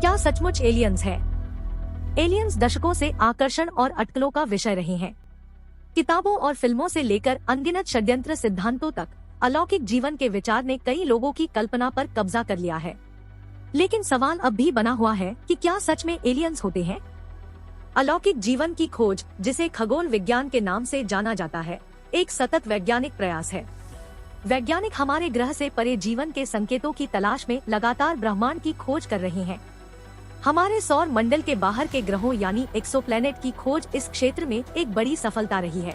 क्या सचमुच एलियंस है? एलियंस दशकों से आकर्षण और अटकलों का विषय रहे हैं। किताबों और फिल्मों से लेकर अनगिनत षड्यंत्र सिद्धांतों तक अलौकिक जीवन के विचार ने कई लोगों की कल्पना पर कब्जा कर लिया है। लेकिन सवाल अब भी बना हुआ है कि क्या सच में एलियंस होते हैं? अलौकिक जीवन की खोज, जिसे खगोल विज्ञान के नाम से जाना जाता है, एक सतत वैज्ञानिक प्रयास है। वैज्ञानिक हमारे ग्रह से परे जीवन के संकेतों की तलाश में लगातार ब्रह्मांड की खोज कर रहे हैं। हमारे सौर मंडल के बाहर के ग्रहों यानी एक्सोप्लैनेट की खोज इस क्षेत्र में एक बड़ी सफलता रही है।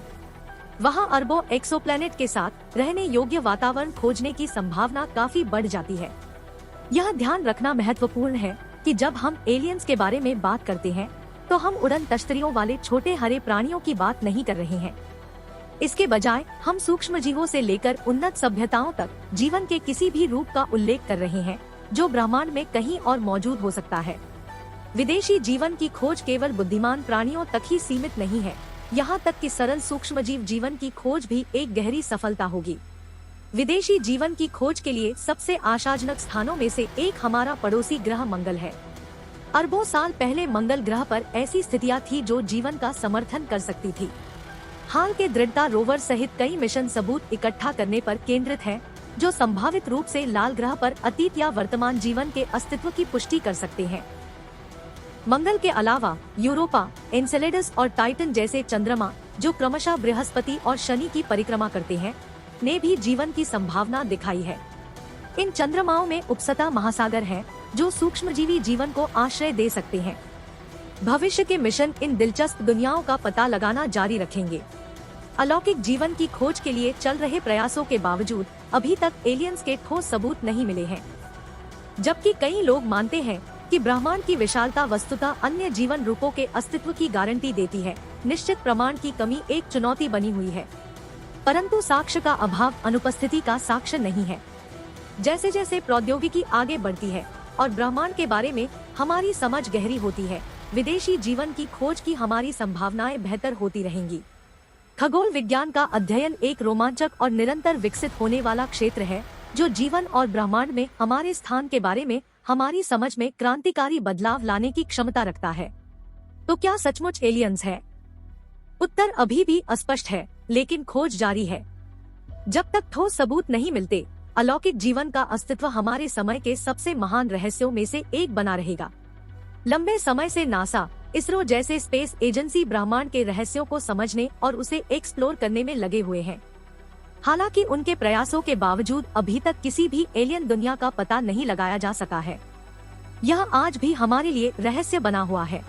वहां अरबों एक्सोप्लैनेट के साथ रहने योग्य वातावरण खोजने की संभावना काफी बढ़ जाती है। यह ध्यान रखना महत्वपूर्ण है कि जब हम एलियंस के बारे में बात करते हैं तो हम उड़न तश्तरियों वाले छोटे हरे प्राणियों की बात नहीं कर रहे हैं। इसके बजाय हम सूक्ष्म जीवों से लेकर उन्नत सभ्यताओं तक जीवन के किसी भी रूप का उल्लेख कर रहे हैं जो ब्रह्मांड में कहीं और मौजूद हो सकता है। विदेशी जीवन की खोज केवल बुद्धिमान प्राणियों तक ही सीमित नहीं है, यहाँ तक कि सरल सूक्ष्मजीव जीवन की खोज भी एक गहरी सफलता होगी। विदेशी जीवन की खोज के लिए सबसे आशाजनक स्थानों में से एक हमारा पड़ोसी ग्रह मंगल है। अरबों साल पहले मंगल ग्रह पर ऐसी स्थितियां थी जो जीवन का समर्थन कर सकती थी। हाल के दृढ़ता रोवर सहित कई मिशन सबूत इकट्ठा करने पर केंद्रित हैं, जो संभावित रूप से लाल ग्रह पर अतीत या वर्तमान जीवन के अस्तित्व की पुष्टि कर सकते हैं। मंगल के अलावा यूरोपा, एनसेलेडस और टाइटन जैसे चंद्रमा, जो क्रमशः बृहस्पति और शनि की परिक्रमा करते हैं, ने भी जीवन की संभावना दिखाई है। इन चंद्रमाओं में उपसतह महासागर हैं, जो सूक्ष्मजीवी जीवन को आश्रय दे सकते हैं। भविष्य के मिशन इन दिलचस्प दुनियाओं का पता लगाना जारी रखेंगे। अलौकिक जीवन की खोज के लिए चल रहे प्रयासों के बावजूद अभी तक एलियंस के ठोस सबूत नहीं मिले हैं। जबकि कई लोग मानते हैं कि ब्रह्मांड की विशालता वस्तुतः अन्य जीवन रूपों के अस्तित्व की गारंटी देती है, निश्चित प्रमाण की कमी एक चुनौती बनी हुई है। परंतु साक्ष्य का अभाव अनुपस्थिति का साक्ष्य नहीं है। जैसे जैसे प्रौद्योगिकी आगे बढ़ती है और ब्रह्मांड के बारे में हमारी समझ गहरी होती है, विदेशी जीवन की खोज की हमारी संभावनाएं बेहतर होती रहेंगी। खगोल विज्ञान का अध्ययन एक रोमांचक और निरंतर विकसित होने वाला क्षेत्र है, जो जीवन और ब्रह्मांड में हमारे स्थान के बारे में हमारी समझ में क्रांतिकारी बदलाव लाने की क्षमता रखता है। तो क्या सचमुच एलियंस है? उत्तर अभी भी अस्पष्ट है, लेकिन खोज जारी है। जब तक ठोस सबूत नहीं मिलते, अलौकिक जीवन का अस्तित्व हमारे समय के सबसे महान रहस्यों में से एक बना रहेगा। लंबे समय से नासा, इसरो जैसे स्पेस एजेंसी ब्रह्मांड के रहस्यों को समझने और उसे एक्सप्लोर करने में लगे हुए हैं। हालांकि उनके प्रयासों के बावजूद अभी तक किसी भी एलियन दुनिया का पता नहीं लगाया जा सका है। यह आज भी हमारे लिए रहस्य बना हुआ है।